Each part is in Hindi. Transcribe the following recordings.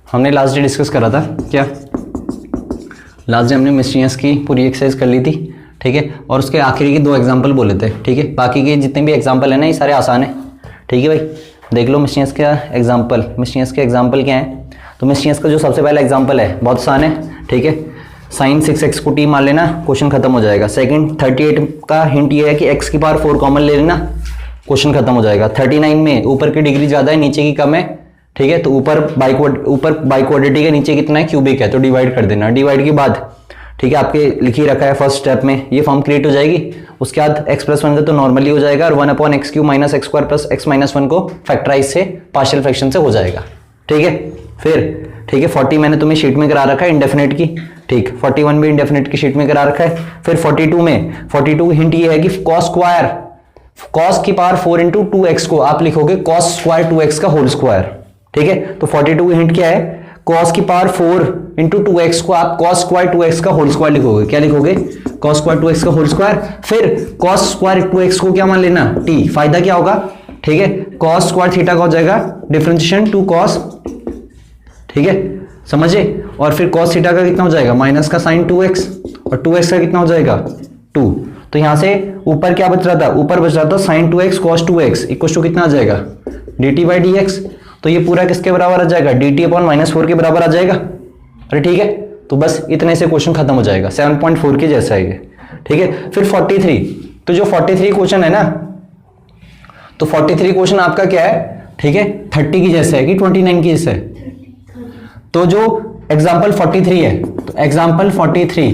हमने लास्ट डे डिस्कस करा था क्या, लास्ट डे हमने मिस्टीनियस की पूरी एक्सरसाइज कर ली थी, ठीक है, और उसके आखिरी के 2 एग्जाम्पल बोले थे, ठीक है। बाकी के जितने भी एग्जाम्पल है ना ये सारे आसान है, ठीक है भाई। देख लो मिस्टीनियस का एग्जाम्पल, मिस्टीनियस के एग्जाम्पल क्या है। तो मिस्टीनियस का जो सबसे पहला एग्जाम्पल है बहुत आसान है, ठीक है। साइन 6x को t मान लेना, क्वेश्चन खत्म हो जाएगा। सेकंड 38 का हिंट ये है कि x की पावर 4 कॉमन ले लेना, क्वेश्चन खत्म हो जाएगा। 39 में ऊपर की डिग्री ज्यादा है नीचे की कम है, ठीक है, तो ऊपर बाइक्वाड्रेटिक है नीचे कितना है क्यूबिक है, तो डिवाइड कर देना। डिवाइड के बाद ठीक है आपके लिखी रखा है फर्स्ट स्टेप में ये फॉर्म क्रिएट हो जाएगी। उसके बाद x+1 का तो नॉर्मली हो जाएगा और 1/x³ - x² + x-1 को फैक्टराइज से पार्शियल फ्रैक्शन से हो जाएगा, ठीक है। फिर ठीक है 40 मैंने तुम्हें शीट में करा रखा है इंडेफिनेट की, ठीक। 41 भी इंडेफिनेट की शीट में करा रखा है। फिर 42 हिंट ये है कि cos की पावर 4 × 2x को आप लिखोगे cos² 2x का होल स्क्वायर, ठीक है। तो 42 हिंट क्या है, cos की पावर 4 × 2x को आप cos² 2x का होल स्क्वायर लिखोगे। क्या लिखोगे, cos² 2x का होल स्क्वायर। फिर cos² 2x को क्या मान लेना, t। फायदा क्या होगा, ठीक है, cos² थीटा का हो जाएगा डिफरेंशिएशन 2 cos, ठीक है, समझे। और फिर cos थीटा का कितना हो जाएगा, माइनस का sin 2x, और 2x का कितना हो जाएगा 2। तो यहां से ऊपर क्या बच रहा था, ऊपर बच रहा था sin 2x cos 2x equal to कितना आ जाएगा dt/dx। तो ये पूरा किसके बराबर आ जाएगा, dt/-4 के बराबर आ जाएगा। अरे ठीक है, तो बस इतने से क्वेश्चन खत्म हो जाएगा, 7.4 के जैसा है ये, ठीक है। फिर 43, तो जो 43 क्वेश्चन है ना, तो 43 क्वेश्चन आपका क्या है, ठीक है, 30 की जैसे है कि 29 की जैसे है। तो जो एग्जाम्पल 43 है, तो एग्जाम्पल 43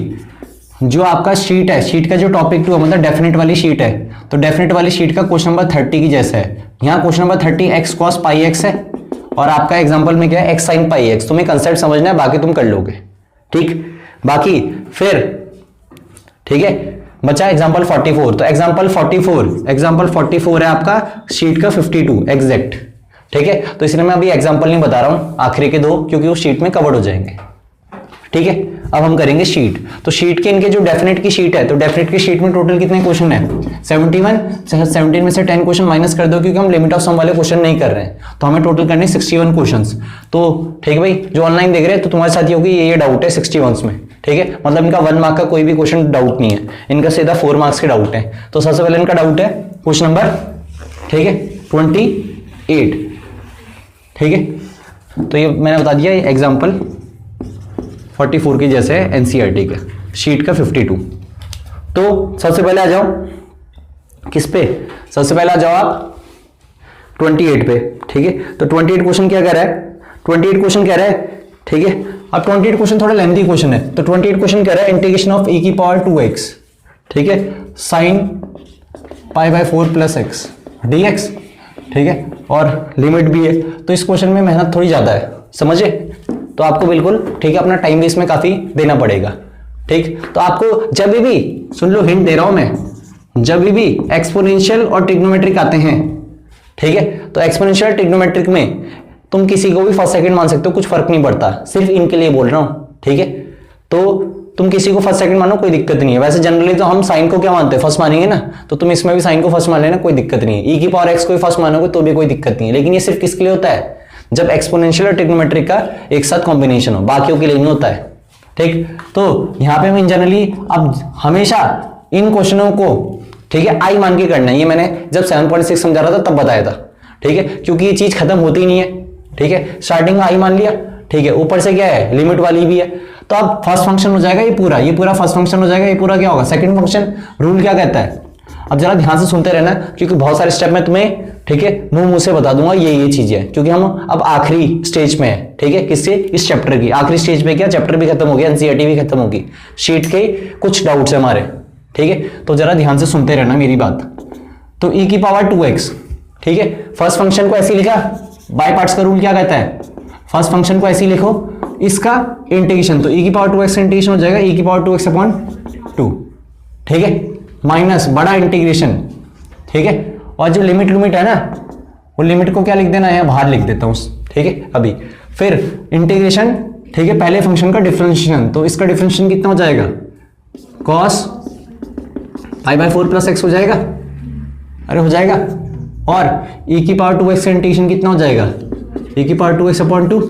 जो आपका शीट है, शीट का जो टॉपिक 2 मतलब डेफिनेट वाली शीट है, तो डेफिनेट वाली शीट का क्वेश्चन नंबर 30 की जैसा है। यहाँ question number 30 x cos πx है और आपका एग्जाम्पल में क्या है x sin πx। तुम्हें कंसेप्ट समझना है, बाकी तुम कर लोगे, ठीक। बाकी फिर ठीक है बचा एग्जाम्पल 44, तो एग्जाम्पल 44 है आपका शीट का 52 एग्जैक्ट, ठीक है। तो इसलिए मैं अभी एग्जाम्पल नहीं बता रहा हूं आखिरी के 2, क्योंकि वो शीट में कवर्ड हो जाएंगे, ठीक है। अब हम करेंगे शीट। तो शीट के इनके जो डेफिनेट की शीट है, तो डेफिनेट की शीट में टोटल कितने क्वेश्चन है, 17 में से 10 क्वेश्चन माइनस कर दो, क्योंकि हम लिमिट ऑफ सम वाले क्वेश्चन नहीं कर रहे हैं, तो हमें टोटल करने 61 क्वेश्चंस। तो ठीक है भाई, जो ऑनलाइन देख रहे हैं तो तुम्हारे साथ ये होगी ये डाउट है 61 में, ठीक है। मतलब इनका 1 मार्क का कोई भी क्वेश्चन डाउट नहीं है, इनका सीधा 4 मार्क्स के डाउट है। तो सबसे पहले इनका डाउट है क्वेश्चन नंबर, ठीक है, 28, ठीक है। तो ये मैंने बता दिया, ये एग्जाम्पल 44 की जैसे है एनसीईआरटी के शीट का 52। तो सबसे पहले आ जाओ किस पे, सबसे पहले आ जाओ आप 28 पे, ठीक है। तो 28 क्वेश्चन क्या कह रहा है, 28 क्वेश्चन कह रहा है, ठीक है। अब 28 क्वेश्चन थोड़ा लेंथी क्वेश्चन है, तो 28 क्वेश्चन कह रहा है इंटीग्रेशन ऑफ e की पावर 2x, ठीक है, sin π/4 + x dx, ठीक है, और लिमिट भी है। तो इस क्वेश्चन में मेहनत थोड़ी ज्यादा है, समझे। तो आपको बिल्कुल ठीक है अपना टाइम भी इसमें काफी देना पड़ेगा, ठीक। तो आपको जब भी सुन लो, हिंट दे रहा हूं मैं, जब भी एक्सपोनेंशियल और ट्रिग्नोमेट्रिक आते हैं, ठीक है, तो एक्सपोनेंशियल ट्रिग्नोमेट्रिक में तुम किसी को भी फर्स्ट सेकंड मान सकते हो, कुछ फर्क नहीं पड़ता, सिर्फ इनके लिए बोल रहा हूं, ठीक है। तो तुम किसी को फर्स्ट सेकंड मानो, कोई दिक्कत नहीं है। वैसे जनरली तो हम साइन को क्या मानते हैं, फर्स्ट मानेंगे ना, तो तुम इसमें भी साइन को फर्स्ट मान लेना, कोई दिक्कत नहीं है। e की पावर x को फर्स्ट मानोगे तो भी कोई दिक्कत नहीं है, लेकिन ये सिर्फ किसके लिए होता है, जब एक्सपोनेंशियल और ट्रिग्नोमेट्रिक का एक साथ कॉम्बिनेशन हो, बाकियों के लिए नहीं होता है, ठीक। तो यहां पे हम जनरली अब हमेशा इन क्वेश्चनों को, ठीक है, आई मान के करना है। ये मैंने जब 7.6 समझा रहा था तब बताया था, ठीक है, क्योंकि ये चीज खत्म होती नहीं है, ठीक है। स्टार्टिंग में आई मान लिया, ठीक है, ऊपर से क्या है लिमिट वाली भी है, तो अब फर्स्ट फंक्शन हो जाएगा ये पूरा फर्स्ट फंक्शन हो जाएगा, ये पूरा क्या होगा सेकंड फंक्शन। रूल क्या कहता है, अब जरा ध्यान से सुनते रहना, क्योंकि बहुत सारे स्टेप में तुम्हें, ठीक है, मुंह से बता दूंगा ये चीजें, क्योंकि हम अब आखिरी स्टेज में है, ठीक है, किससे, इस चैप्टर की आखिरी स्टेज पे। क्या चैप्टर भी खत्म हो गया, एनसीईआरटी भी खत्म होगी, शीट के कुछ डाउट्स है हमारे, ठीक है। तो जरा ध्यान से सुनते रहना मेरी बात। तो e की पावर 2x, ठीक है, फर्स्ट फंक्शन को ऐसे लिखा, बाय पार्ट्स का रूल क्या कहता है, फर्स्ट फंक्शन को ऐसे लिखो, इसका इंटीग्रेशन, तो e की पावर 2x इंटीग्रेशन हो जाएगा e की पावर 2x/2, ठीक है, माइनस बड़ा इंटीग्रेशन, ठीक है। और जो लिमिट है ना, वो लिमिट को क्या लिख देना है, बाहर लिख देता हूं, ठीक है अभी। फिर इंटीग्रेशन, ठीक है, पहले फंक्शन का डिफरेंशिएशन, तो इसका डिफरेंशिएशन कितना हो जाएगा, cos π/4 + x हो जाएगा, अरे हो जाएगा। और e की पावर 2x का इंटीग्रेशन कितना हो जाएगा, e की पावर 2x/2,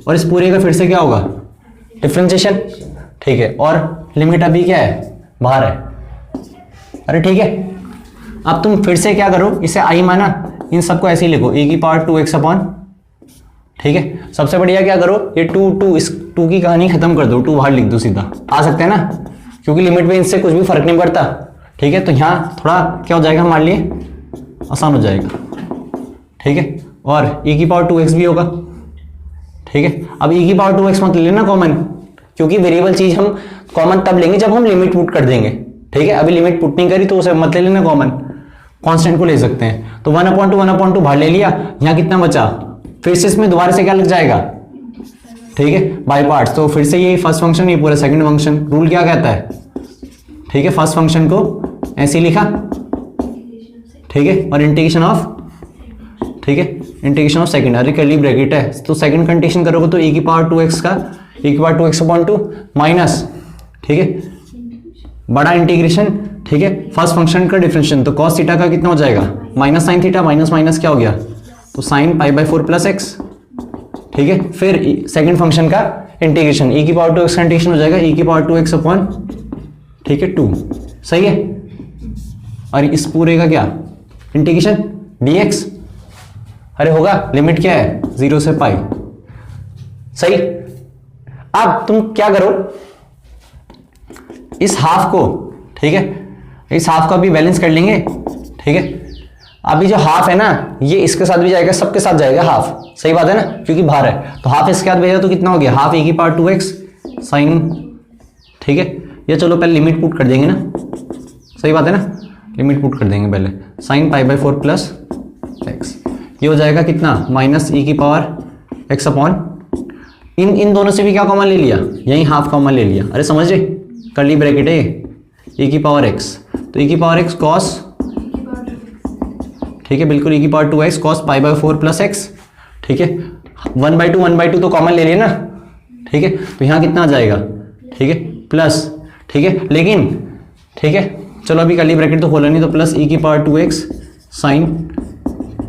और इस पूरे का फिर से क्या होगा, डिफरेंशिएशन, ठीक है। और लिमिट अभी क्या है, बाहर है, अरे ठीक है। अब तुम फिर से क्या करो, इसे आई माना, इन सबको ऐसे ही लिखो, e की पावर 2x अपॉन, ठीक है। सबसे बढ़िया क्या करो, ये 2 इस 2 की कहानी खत्म कर दो, 2 बाहर लिख दो, सीधा आ सकते हैं ना, क्योंकि लिमिट में इनसे कुछ भी फर्क नहीं पड़ता, ठीक है। तो यहाँ थोड़ा क्या हो जाएगा हमारे लिए, आसान हो जाएगा, ठीक है। और e की पावर 2x भी होगा, ठीक है। अब e की पावर 2x मत ले लेना कॉमन, क्योंकि वेरिएबल चीज हम कॉमन तब लेंगे जब हम लिमिट पुट कर देंगे, ठीक है। अभी लिमिट पुट नहीं करी तो उसे मत ले लेना कॉमन, कांस्टेंट को ले सकते हैं। तो 1/2 बाहर ले लिया, यहाँ कितना बचा, फिर से इसमें दोबारा से क्या लग जाएगा, ठीक है, बाय पार्ट्स। तो फिर से ये फर्स्ट फंक्शन, ये पूरा सेकंड फंक्शन, रूल क्या कहता है, ठीक है। फर्स्ट फंक्शन को ऐसे ही लिखा, ठीक है, और इंटीग्रेशन ऑफ, ठीक है, इंटीग्रेशन ऑफ सेकंड, अरे कर्ली ब्रैकेट है तो सेकंड कंडीशन करोगे तो e की पावर 2x का e की पावर 2x अपॉन 2 माइनस, ठीक है, बड़ा इंटीग्रेशन, ठीक है, फर्स्ट फंक्शन का डिफरेंशिएशन, तो cos थीटा का कितना हो जाएगा, minus sine theta, minus minus क्या हो गया, तो साइन π/4 प्लस एक्स, ठीक है। फिर सेकंड फंक्शन का इंटीग्रेशन, e की पावर 2x का इंटीग्रेशन हो जाएगा e की पावर 2x अपॉन, ठीक है, 2, सही है। और इस पूरे का क्या, इंटीग्रेशन dx, अरे होगा, लिमिट क्या है, 0 से पाई, सही। अब तुम क्या करो, इस हाफ को, ठीक है, इस हाफ को अभी बैलेंस कर लेंगे, ठीक है। अभी जो हाफ है ना, ये इसके साथ भी जाएगा, सबके साथ जाएगा हाफ, सही बात है ना, क्योंकि बाहर है, तो हाफ इसके साथ भेजा तो कितना हो गया, हाफ e की पावर 2x साइन, ठीक है। ये चलो पहले लिमिट पुट कर देंगे ना, सही बात है ना, लिमिट पुट कर देंगे पहले, साइन π/4 प्लस एक्स, ये हो जाएगा कितना, माइनस e की पावर x अपॉन, इन दोनों से भी क्या कॉमन ले लिया, यही हाफ कॉमन ले लिया, अरे समझ रहे, कर्ली ब्रैकेट है e की पावर x, तो e की पावर x cos, ठीक है, बिल्कुल e की power 2x cos π/4 plus x, ठीक है। 1/2 तो कॉमन ले लिया ना, ठीक है, तो यहाँ कितना आ जाएगा, ठीक है, प्लस, ठीक है, लेकिन, ठीक है, चलो अभी कर्ली ब्रैकेट तो खोला नहीं, तो प्लस e की power 2x sine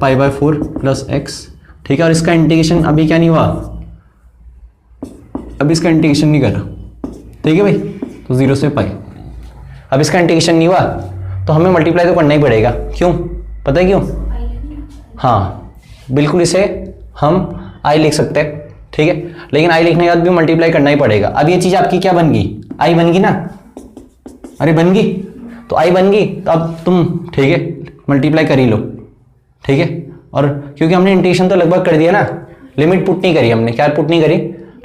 π/4 plus x, ठीक है। और इसका इंटीग्रेशन अभी क्या नहीं हुआ, अभी इसका इंटीग्रेशन नहीं करा, ठीक है भाई, तो 0 से पाई, अब इसका इंटीग्रेशन नहीं हुआ तो हमें मल्टीप्लाई तो करना ही पड़ेगा, क्यों, पता है क्यों, हाँ बिल्कुल, इसे हम i लिख सकते हैं, ठीक है, लेकिन i लिखने के बाद भी मल्टीप्लाई करना ही पड़ेगा। अब ये चीज आपकी क्या बन गई, i बन गई ना, अरे बन गई, तो i बन गई, तो अब तुम, ठीक है, मल्टीप्लाई कर ही लो, ठीक है। और क्योंकि हमने इंटीग्रेशन तो लगभग कर दिया ना, लिमिट पुट नहीं करी हमने, क्या पुट नहीं करी,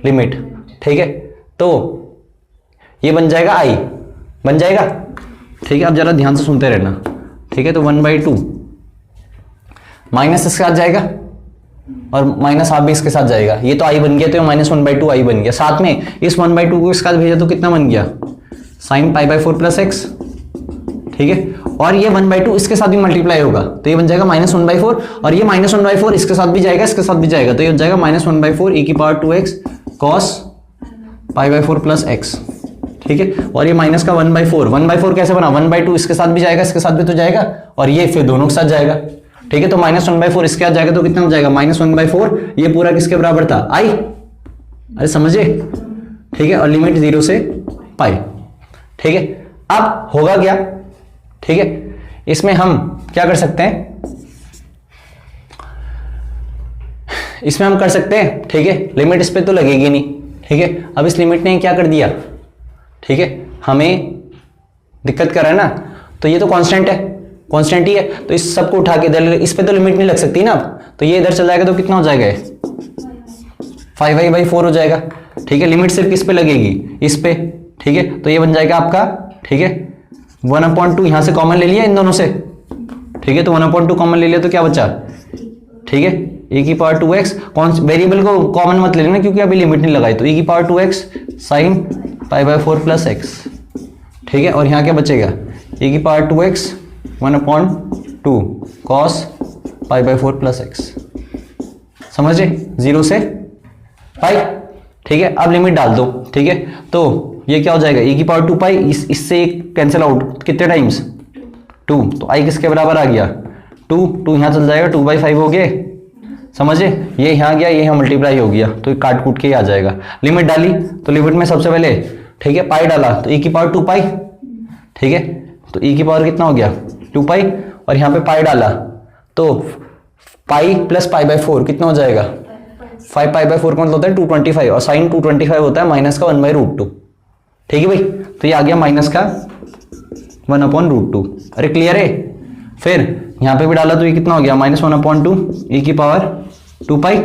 लिमिट, ठीक है, तो ये बन जाएगा i, बन जाएगा, ठीक है। अब जरा ध्यान से सुनते रहना, ठीक है, तो 1/2 माइनस इसके साथ जाएगा और माइनस हाफ भी इसके साथ जाएगा, ये तो i बन गया, तो -1/2 i बन गया, साथ में इस 1/2 को इसके साथ भेजा तो कितना बन गया, साइन π/4 प्लस एक्स, ठीक है। और ये 1/2 इसके साथ भी मल्टीप्लाई होगा, तो ये बन जाएगा -1/4, और ये -1/4 इसके साथ भी जाएगा, इसके साथ भी जाएगा, तो ये हो जाएगा -1/4 e की power 2x cos π/4 plus x, ठीक है। और ये माइनस का 1/4 कैसे बना, 1/2 इसके साथ भी जाएगा, इसके साथ भी तो जाएगा, और ये फिर दोनों के साथ जाएगा, ठीक है। तो -1/4 इसके साथ जाएगा तो कितना हो जाएगा, -1/4, ये पूरा किसके बराबर था, i, अरे समझे, ठीक है। और लिमिट 0 से पाई, ठीक है। अब होगा क्या, ठीक है, इसमें हम क्या कर सकते हैं, इसमें हम कर सकते हैं, ठीक है, लिमिट इस पे तो लगेगी नहीं, ठीक है। अब इस लिमिट ने क्या कर दिया, ठीक है, हमें दिक्कत कर रहा है ना, तो ये तो कांस्टेंट है, कांस्टेंट ही है, तो इस सबको उठा के इधर, इस पे तो लिमिट नहीं लग सकती ना, तो ये इधर चल जाएगा तो कितना हो जाएगा, 5i/4 हो जाएगा, ठीक है। लिमिट सिर्फ किस पे लगेगी, इस पे, ठीक है, तो ये बन जाएगा आपका, ठीक है, 1/2 यहां से कॉमन ले लिया इन दोनों से, ठीक है, तो 1/2 कॉमन ले लिया तो क्या बचा, ठीक है, e की पावर 2x, वेरिएबल को कॉमन मत ले लेना क्योंकि अभी लिमिट नहीं लगाई, तो e की power 2x sine π/4 plus x, ठीक है। और यहाँ क्या बचेगा, e की power 2x 1/2 cos π/4 plus x, समझे, 0 से पाई, ठीक है। अब लिमिट डाल दो, ठीक है, तो ये क्या हो जाएगा, e की पावर 2 पाई, इससे कैंसिल आउट, कितने टाइम्स, 2, तो i किसके बराबर आ गया, 2 यहाँ चल जाएगा, 2/5 हो गए, समझे, ये यहाँ गया, ये यहाँ मल्टीप्लाई हो गया, तो काट कूट के ही आ जाएगा। लिमिट डाली तो लिमिट में सबसे पहले ठीक है पाई डाला तो e की पावर 2 पाई, ठीक है, तो e की पावर कितना हो गया 2 पाई, और यहाँ पे पाई डाला तो पाई प्लस पाई बाई 4 कितना हो जाएगा 5 पाई बाई 4 का मतलब होता है 225, और साइन 225 होता है माइनस का 1/√2। ठीक है भाई, तो ये आ गया माइनस का 1/√2। अरे क्लियर है। फिर यहाँ पे भी डाला तो ये कितना हो गया -1/2 e की पावर 2 पाई,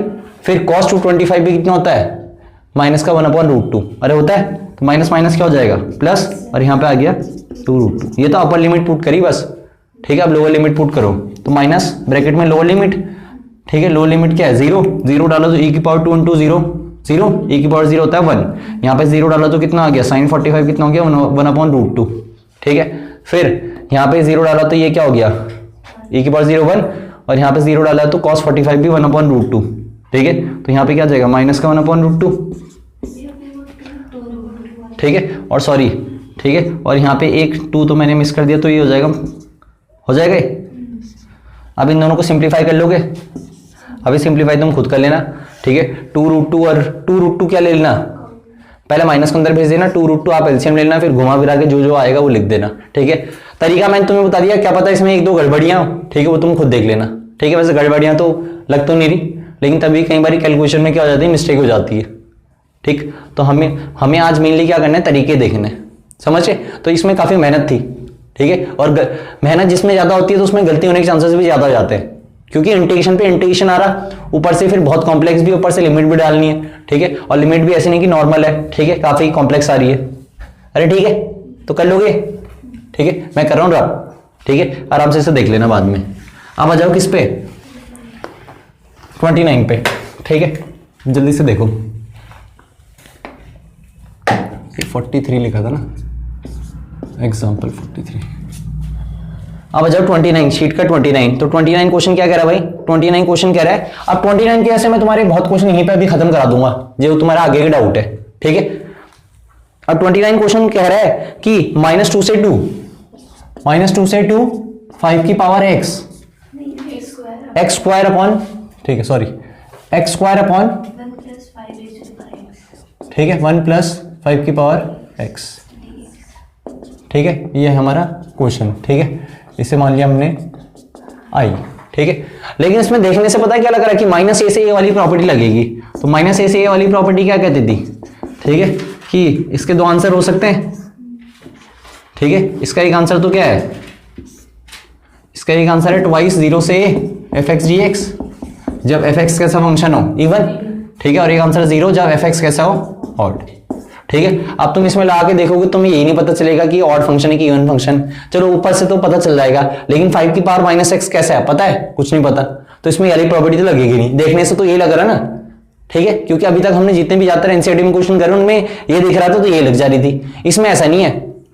फिर cos 225 भी कितना होता है माइनस का 1/√2। अरे होता है, तो माइनस माइनस क्या हो जाएगा प्लस, और यहाँ पे आ गया 2√2। ये तो अपर लिमिट पुट करी बस, ठीक है। अब लोअर लिमिट पुट करो तो माइनस ब्रैकेट में लोअर लिमिट, ठीक है, लोअर लिमिट क्या है 0, 0 डालो तो e की पावर 2 × 0, 0, e की पावर 0 होता है 1, यहाँ पे 0 डालो तो कितना आ गया sin 45 कितना हो गया 1/√2, ठीक है। फिर यहाँ पे 0 डाला तो ये क्या हो गया e की पावर 0 1, और यहाँ पे 0 डाला तो cos 45 भी 1/√2, ठीक है। तो यहाँ पे क्या आ जाएगा माइनस का 1/√2, ठीक है, और सॉरी, ठीक है, और यहाँ पे एक 2 तो मैंने मिस कर दिया, तो ये हो जाएगा ये। अब इन दोनों को सिंप्लीफाई कर लोगे, अभी सिंप्लीफाई तुम खुद कर लेना, ठीक है। 2√2 और 2√2 क्या ले लेना, पहले माइनस के अंदर भेज देना, 2√2 आप एलसीएम ले लेना, फिर घुमा फिरा के जो आएगा वो लिख देना, ठीक है। तरीका मैंने तुम्हें बता दिया, क्या पता इसमें एक दो गड़बड़ियां, ठीक है, वो तुम खुद देख लेना, ठीक है। वैसे गड़बड़ियां तो लग तो नहीं रही, लेकिन तभी कई बार कैलकुलेशन में क्या हो जाती है मिस्टेक हो जाती है, ठीक। तो हमें आज मेनली क्या करना है, तरीके देखने, समझे। तो इसमें काफी मेहनत थी, ठीक है, और मेहनत जिसमें ज्यादा होती है तो उसमें गलती होने के चांसेस भी ज्यादा हो जाते हैं, क्योंकि इंटीग्रेशन पे इंटीग्रेशन आ रहा, ऊपर से फिर बहुत कॉम्प्लेक्स भी, ऊपर से लिमिट भी डालनी है, ठीक है, और लिमिट भी ऐसे नहीं कि नॉर्मल है, ठीक है, काफी कॉम्प्लेक्स आ रही है। अरे ठीक है, तो कर लोगे, ठीक है, मैं कर रहा हूँ ड्रॉप, ठीक है, आराम से इसे देख लेना बाद में। अब आ जाओ किस पे 29 पे, ठीक है, जल्दी से देखो, 43 लिखा था ना, एग्जाम्पल 43। अब आ जाओ 29, शीट का 29। तो 29 क्वेश्चन क्या कह रहा है भाई, 29 क्वेश्चन कह रहा है, अब 29 के ऐसे मैं तुम्हारे बहुत क्वेश्चन यहीं पे अभी खत्म करा दूंगा, जो तुम्हारा आगे का डाउट है, ठीक है। अब 29 क्वेश्चन कह रहा है कि -2 से 2, -2 से 2 5 की पावर x स्क्वायर अपॉन, ठीक है, सॉरी x स्क्वायर अपॉन, ठीक है, 1 + 5 की पावर x, ठीक है, ये है हमारा क्वेश्चन, ठीक है। इसे मान लिया हमने आई, ठीक है। लेकिन इसमें देखने से पता है क्या लग रहा है कि -a से a वाली प्रॉपर्टी लगेगी। तो -a से a वाली प्रॉपर्टी क्या कहती थी, ठीक है, कि इसके दो आंसर हो सकते हैं, ठीक है। इसका एक आंसर तो क्या है, इसका एक आंसर है 2 0 से fx dx, जब fx कैसा फंक्शन हो इवन, ठीक है, और एक आंसर 0 जब fx कैसा हो ऑड, ठीक है। अब तुम इसमें लगा के देखोगे तुम्हें यही नहीं पता चलेगा कि ऑड फंक्शन है कि इवन फंक्शन, चलो ऊपर से तो पता चल जाएगा, लेकिन 5 की पावर -x कैसा है पता है, कुछ नहीं पता, तो इसमें वाली प्रॉपर्टी तो लगेगी नहीं। देखने से तो ये लग रहा है ना, ठीक है, क्योंकि अभी तक हमने जितने भी ज्यादातर एनसीईआरटी में क्वेश्चन करे उनमें ये दिख रहा था तो ये लग जा रही थी, इसमें ऐसा नहीं है,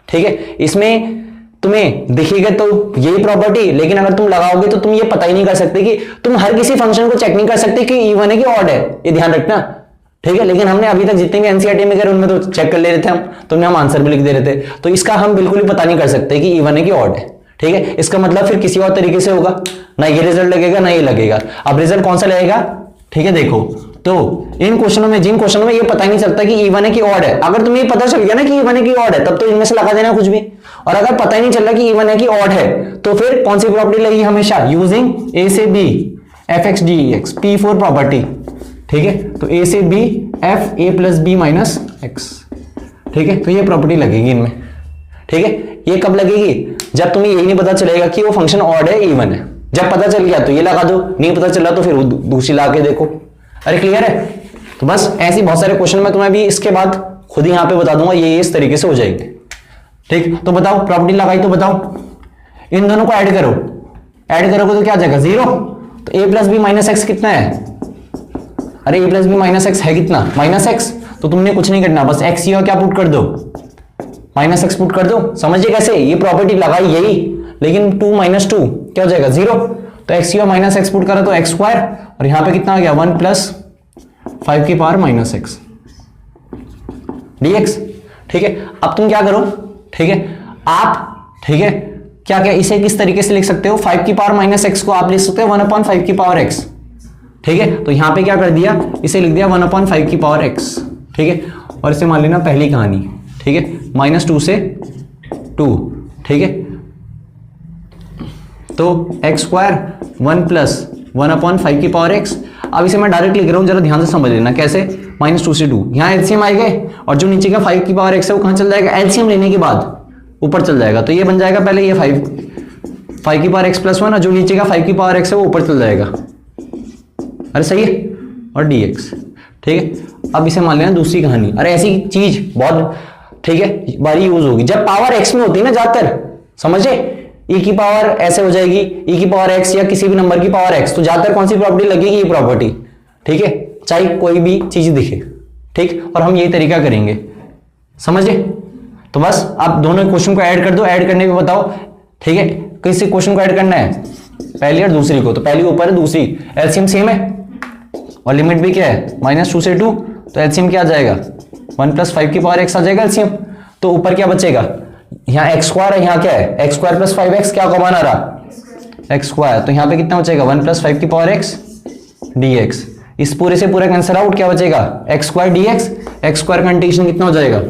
ठीक है। इसमें तुम्हें दिखेगा तो यही प्रॉपर्टी, लेकिन अगर तुम लगाओगे तो तुम ये पता ही नहीं कर सकते कि तुम हर किसी फंक्शन को चेक नहीं कर सकते कि इवन है कि ऑड है, ये ध्यान रखना, ठीक है। लेकिन हमने अभी तक जितने भी एनसीईआरटी में करे उनमें तो चेक कर ले रहे थे हम, तो हम आंसर भी लिख दे रहे थे, तो इसका हम बिल्कुल भी पता नहीं कर सकते कि इवन है कि ऑड है, ठीक है। इसका मतलब फिर किसी और तरीके से होगा, ना ये रिजल्ट लगेगा ना ये लगेगा। अब रिजल्ट कौन सा लगेगा, ठीक है, देखो, तो इन क्वेश्चनों में, जिन क्वेश्चनों में ये पता ही नहीं चलता कि इवन है कि ऑड है, अगर तुम्हें पता चल गया ना कि इवन है कि ऑड है, तब तो इनमें से लगा देना कुछ भी, और अगर पता ही नहीं चल रहा कि इवन है कि ऑड है, तो फिर कौन सी प्रॉपर्टी लगेगी हमेशा, यूजिंग a से b fx dx P4 property, ठीक है। तो a से b f a + b - x, ठीक है, तो ये प्रॉपर्टी लगेगी इनमें, ठीक है। ये कब लगेगी, जब तुम्हें यही नहीं पता चलेगा कि वो फंक्शन ऑड है इवन है। जब पता चल गया तो ये लगा दो, नहीं पता चला तो फिर दूसरी ला के देखो। अरे क्लियर है। तो बस ऐसी बहुत सारे क्वेश्चन मैं तुम्हें भी इसके बाद खुद ही यहां पे बता दूंगा, ये इस तरीके से हो जाएंगे, ठीक। तो बताओ, प्रॉपर्टी लगाई तो बताओ, इन दोनों को ऐड करो, ऐड करोगे तो क्या आ जाएगा 0, तो a + b - x कितना है, अरे a + b - x है कितना -x, तो तुमने कुछ नहीं करना, बस x या क्या पुट कर दो, -x पुट कर दो। समझिए कैसे, ये प्रॉपर्टी लगाई यही, लेकिन 2 - 2 क्या हो जाएगा 0, तो x - x पुट करा तो x स्क्वायर, और यहां पे कितना आ गया 1 + 5 की पावर -x dx, ठीक है। अब तुम क्या करो, ठीक है, आप, ठीक है, क्या क्या इसे किस तरीके से लिख सकते हो, 5 की पावर -x को आप लिख सकते हो 1/5 की पावर x, ठीक है, तो यहाँ पे क्या कर दिया, इसे लिख दिया 1/5 की पावर x, ठीक है, और इसे मान लेना पहली कहानी, ठीक है, -2 से 2, ठीक है, तो x स्क्वायर 1 + 1/5 की पावर x। अब इसे मैं डायरेक्ट लिख रहा हूं, जरा ध्यान से समझ लेना कैसे, -2 से 2, यहाँ एलसीएम आएगा और जो नीचे का 5 की पावर x है वो कहां चल जाएगा, एलसीएम लेने के बाद ऊपर चल जाएगा, तो ये बन जाएगा पहले ये 5 की पावर x + 1 और जो नीचे का 5 की पावर x है वो ऊपर चल जाएगा, अरे सही है, और dx, ठीक है। अब इसे मान लेना दूसरी कहानी। अरे ऐसी चीज बहुत, ठीक है, बारी यूज होगी जब पावर x में होती है ना ज्यादातर, समझे, e की पावर ऐसे हो जाएगी, e की पावर x या किसी भी नंबर की पावर x, तो ज्यादातर कौन सी प्रॉपर्टी लगेगी, ये प्रॉपर्टी, ठीक है, चाहे कोई भी चीज दिखे, ठीक, और हम यही तरीका करेंगे, समझे। तो बस आप दोनों क्वेश्चन को ऐड कर दो, ऐड करने पे बताओ, ठीक है, किसी क्वेश्चन को ऐड करना है, पहली और दूसरी को, तो पहली ऊपर है, दूसरी एलसीएम सेम है और लिमिट भी क्या है -2 से 2, तो एलसीएम क्या आ जाएगा 1 + 5 की पावर x आ जाएगा एलसीएम, तो ऊपर क्या बचेगा, यहाँ x स्क्वायर है, यहाँ क्या है x स्क्वायर + 5x, क्या कॉमन आ रहा x स्क्वायर, तो यहाँ पे कितना बचेगा 1 + 5 की पावर x dx, इस पूरे से पूरा कैंसिल आउट, क्या बचेगा x square dx, x square का इंटीग्रेशन कितना हो जाएगा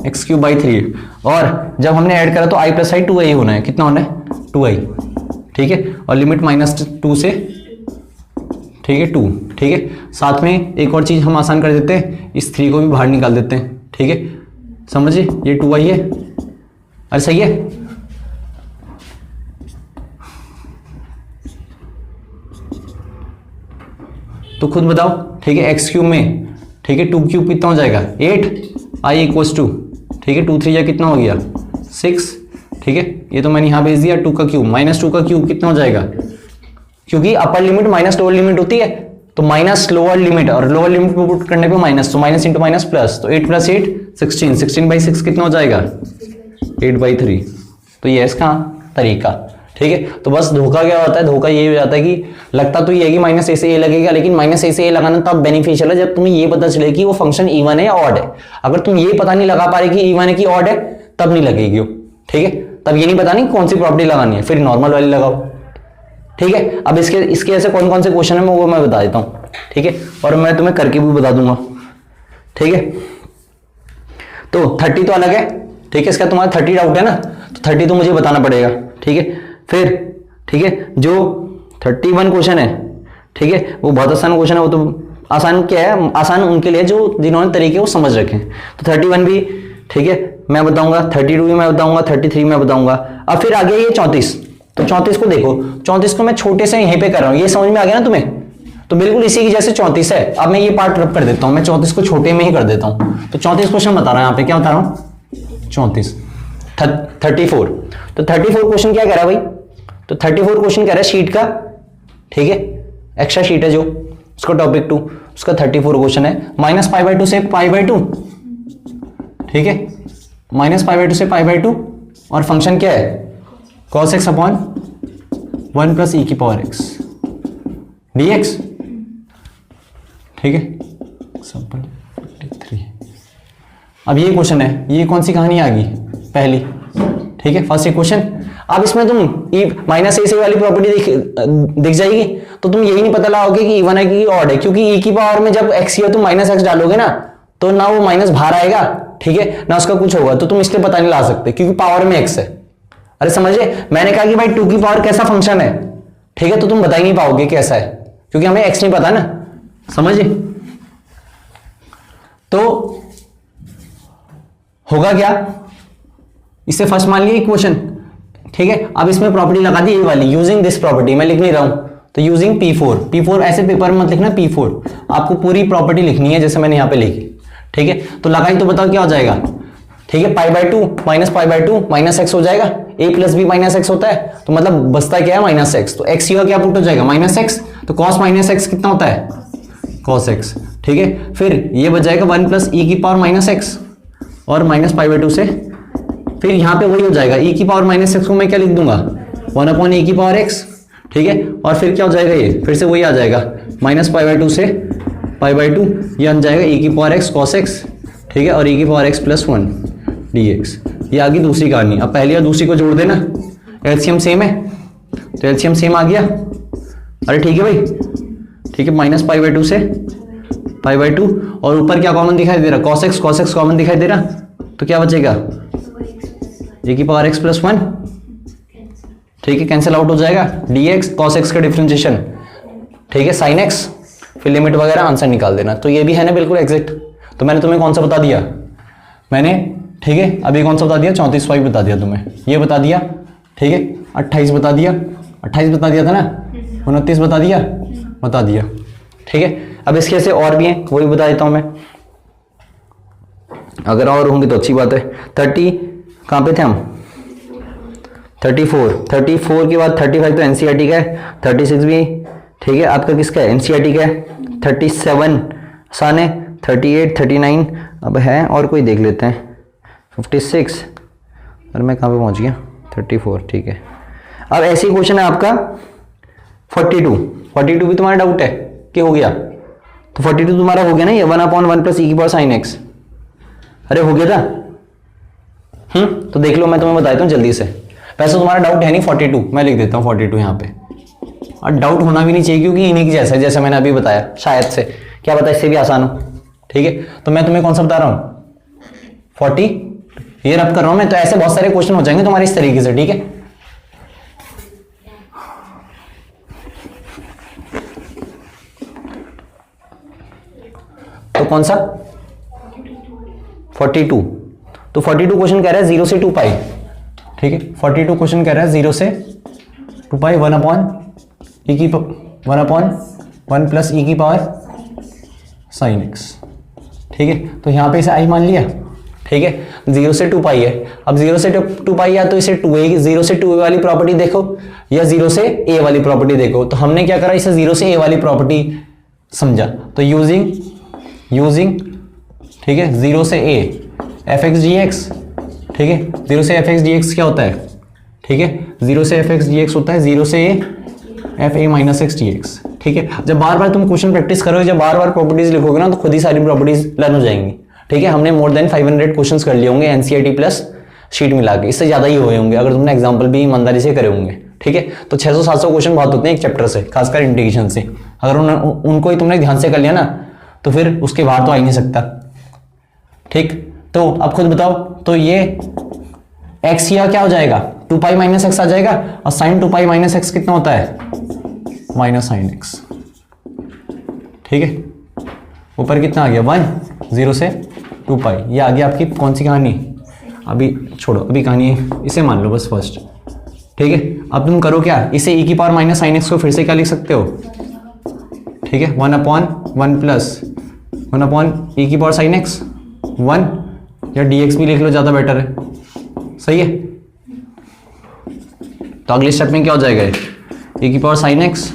x³/3, और जब हमने ऐड करा तो i + i 2i होना है, कितना होना है 2i, ठीक है, और लिमिट -2 से, ठीक है 2, ठीक है, साथ में एक और चीज हम आसान कर देते हैं, इस 3 को भी बाहर निकाल देते हैं, ठीक है, समझिए, ये 2i है, अरे सही है, तो खुद बताओ, ठीक है, x³ में, ठीक है, 2³ कितना हो जाएगा 8, i = 2, ठीक है, 2 3 या कितना हो गया 6, ठीक है, ये तो मैंने यहां भेज दिया 2 का क्यूब, -2 का क्यूब कितना हो जाएगा, क्योंकि upper limit minus lower limit होती है, तो माइनस लोअर लिमिट और लोअर लिमिट को पुट करने पे माइनस, तो माइनस इंटू माइनस प्लस, तो 8 + 8 16, 16/6 कितना हो जाएगा 8/3, तो ये इसका तरीका, ठीक है। तो बस धोखा क्या होता है, धोखा ये हो जाता है कि लगता तो ये है कि -a से a लगेगा, लेकिन -a से a लगाना तब बेनिफिशियल है जब तुम्हें ये पता चले कि वो फंक्शन इवन है या ऑड है। अगर तुम ये पता नहीं लगा पा रहे कि इवन है कि ऑड है, तब नहीं लगेगी वो, ठीक है, तब ये नहीं पता नहीं कौन सी प्रॉपर्टी लगानी है, फिर नॉर्मल वाली लगाओ, ठीक है। अब इसके ऐसे कौन कौन से क्वेश्चन है वो मैं बता देता हूं, ठीक है, और मैं तुम्हें करके भी बता दूंगा, ठीक है। तो 30 तो अलग है, ठीक है, इसका तुम्हारा 30 डाउट है ना, तो 30 तो मुझे बताना पड़ेगा, ठीक है। फिर ठीक है, जो 31 क्वेश्चन है, ठीक है, वो बहुत आसान क्वेश्चन है, वो तो आसान क्या है, आसान उनके लिए जो जिन्होंने तरीके वो समझ रखे हैं। तो 31 भी, ठीक है, मैं बताऊंगा, 32 भी मैं बताऊंगा, 33 मैं बताऊंगा। अब फिर आ गया ये 34, तो 34 को देखो, 34 को मैं छोटे से यहीं पे कर रहा हूं, ये समझ में आ गया ना तुम्हें, तो बिल्कुल इसी की जैसे 34 है। अब मैं ये पार्ट रब कर देता हूं, मैं 34 को छोटे में ही कर देता हूं। तो 34 क्वेश्चन बता रहा हूं, यहाँ पे क्या बता रहा हूं 34, 34, तो 34 क्वेश्चन क्या कह रहा है भाई, तो 34 क्वेश्चन कह रहा है शीट का, ठीक है, एक्स्ट्रा शीट है जो उसका टॉपिक 2, उसका 34 क्वेश्चन है, -π/2 से π/2, ठीक है, -π/2 से π/2, और फंक्शन क्या है cos x अपॉन 1 + e की पावर x dx, ठीक है, एग्जांपल 53। अब ये क्वेश्चन है, ये कौन सी कहानी आ गई, पहली, ठीक है, फर्स्ट क्वेश्चन। अब इसमें तुम -a से वाली प्रॉपर्टी दिख जाएगी, तो तुम यही नहीं पता लगाओगे कि इवन है कि ऑड है, क्योंकि e की पावर में जब x है तो -x डालोगे ना, तो ना वो माइनस बाहर आएगा, ठीक है, ना उसका कुछ होगा, तो तुम इसलिए पता नहीं ला सकते क्योंकि पावर में x है। अरे समझे, मैंने कहा कि भाई 2 की पावर कैसा फंक्शन है, ठीक है, तो तुम बता ही नहीं पाओगे कैसा है, क्योंकि हमें x नहीं पता ना, समझे। तो होगा क्या, इससे फर्स्ट मान लिया इक्वेशन, ठीक है। अब इसमें प्रॉपर्टी लगा दी ये वाली, यूजिंग दिस प्रॉपर्टी, मैं लिख नहीं रहा हूं, तो यूजिंग P4 ऐसे पेपर में मत लिखना, P4 आपको पूरी प्रॉपर्टी लिखनी है जैसे मैंने यहां पे लिखी, ठीक है। तो लगाई तो बताओ क्या हो जाएगा, ठीक है, π/2 -π/2 -x हो जाएगा, a + b -x होता है, तो मतलब बचता क्या है -x, तो x का क्या पुट हो जाएगा -x, तो cos -x कितना होता है cos x, ठीक है। फिर ये बच जाएगा 1 + e की पावर -x, और -π/2 से, फिर यहां पे वही हो जाएगा, e की पावर -x को मैं क्या लिख दूंगा 1/e की पावर x, ठीक है, और फिर क्या हो जाएगा, ये फिर से वही आ जाएगा -π/2 से π/2, ये आ जाएगा e की पावर x cos x, ठीक है, और e की पावर x + 1 dx। ये आ गई दूसरी कहानी। अब पहली और दूसरी को जोड़ देना, एलसीएम सेम है, तो एलसीएम सेम आ गया, अरे ठीक है भाई, ठीक है, माइनस पाई बाई टू से पाई बाई टू, और ऊपर क्या कॉमन दिखाई दे रहा, cos x कॉमन दिखाई दे रहा, तो क्या बचेगा e की पावर x प्लस 1, ठीक है, कैंसिल आउट हो जाएगा, dx cos x का डिफरेंशिएशन, ठीक है, sin x, फिर लिमिट वगैरह, आंसर निकाल देना। तो ये भी है ना बिल्कुल एग्जैक्ट। तो मैंने तुम्हें कौन सा बता दिया, मैंने, ठीक है, अभी कौन सा बता दिया, 34 बता दिया तुम्हें, ये बता दिया, ठीक है, 28 बता दिया, 28 बता दिया था ना, 29 बता दिया, ठीक है। अब इसके ऐसे और भी हैं, वही बता देता हूं मैं, अगर और होंगे तो अच्छी बात है। 30 कहाँ पे थे हम, 34 के बाद 35 तो एनसीईआरटी का है, 36 भी, ठीक है, आपका किसका है, एनसीईआरटी का है, 37 आसान है, 38 39 अब है और कोई देख लेते हैं, 56, और मैं कहाँ पे पहुँच गया, 34, ठीक है। अब ऐसे ही क्वेश्चन है आपका 42 भी तुम्हारा डाउट है कि हो गया, तो 42 तुम्हारा हो गया ना, ये 1/1 प्लस ई की पावर साइन एक्स, अरे हो गया था, तो देख लो, मैं तुम्हें बता देता हूँ जल्दी से। वैसे तुम्हारा डाउट है नहीं 42, मैं लिख देता हूँ 42 यहाँ पे, और डाउट होना भी नहीं चाहिए क्योंकि इन्हीं की जैसा है, जैसे मैंने अभी बताया, शायद से, क्या पता इससे भी आसान हो, ठीक है। तो मैं तुम्हें कौन सा बता रहा हूँ 40, ये रब कर रहा हूँ मैं, तो ऐसे बहुत सारे क्वेश्चन हो जाएंगे तुम्हारे इस तरीके से, ठीक है। तो कौन सा 42, तो 42 क्वेश्चन कह रहा है 0 से 2 पाई, ठीक है, 42 क्वेश्चन कह रहा है 0 से 2 पाई 1/1 प्लस ई की पावर साइन एक्स, ठीक है। तो यहां पे इसे आई मान लिया, ठीक है, 0 से 2 पाई है। अब 0 से 2 पाई या तो इसे 2a, 0 से 2a वाली प्रॉपर्टी देखो या 0 से a वाली प्रॉपर्टी देखो। तो हमने क्या करा, इसे 0 से a वाली प्रॉपर्टी समझा, तो यूजिंग, ठीक है, 0 से a fx dx, ठीक है, 0 से fx dx क्या होता है, ठीक है, 0 से fx dx होता है 0 से a fa minus x dx, ठीक है। जब बार बार तुम क्वेश्चन प्रैक्टिस करोगे, जब बार बार प्रॉपर्टीज लिखोगे ना, तो खुद ही सारी प्रॉपर्टीज लर्न हो जाएंगी, ठीक है। हमने मोर देन 500 क्वेश्चंस कर लिए होंगे एनसीईआरटी प्लस शीट मिला के, इससे ज्यादा ही हुए होंगे अगर तुमने एग्जाम्पल भी ईमानदारी से करे होंगे, ठीक है। तो 600-700 क्वेश्चन बहुत होते हैं एक चैप्टर से, खासकर इंटीग्रेशन से, अगर उनको ही तुमने ध्यान से कर लिया ना, तो फिर उसके बाहर तो आ ही नहीं सकता, ठीक। तो अब खुद बताओ, तो ये x या क्या हो जाएगा, 2 पाई माइनस एक्स आ जाएगा, और साइन 2 पाई माइनस एक्स कितना होता है, माइनस साइन एक्स, ठीक है। ऊपर कितना आ गया 1, 0 से 2 पाई, ये आ गया आपकी कौन सी कहानी, अभी छोड़ो, अभी कहानी इसे मान लो बस फर्स्ट, ठीक है। अब तुम करो क्या, इसे e की पावर माइनस साइन एक्स को फिर से क्या लिख सकते हो, ठीक है, 1/1 प्लस 1/e की पावर साइन एक्स 1, या dx भी लिख लो, ज्यादा बेटर है, सही है। तो अगले स्टेप में क्या हो जाएगा, e की पावर साइन एक्स,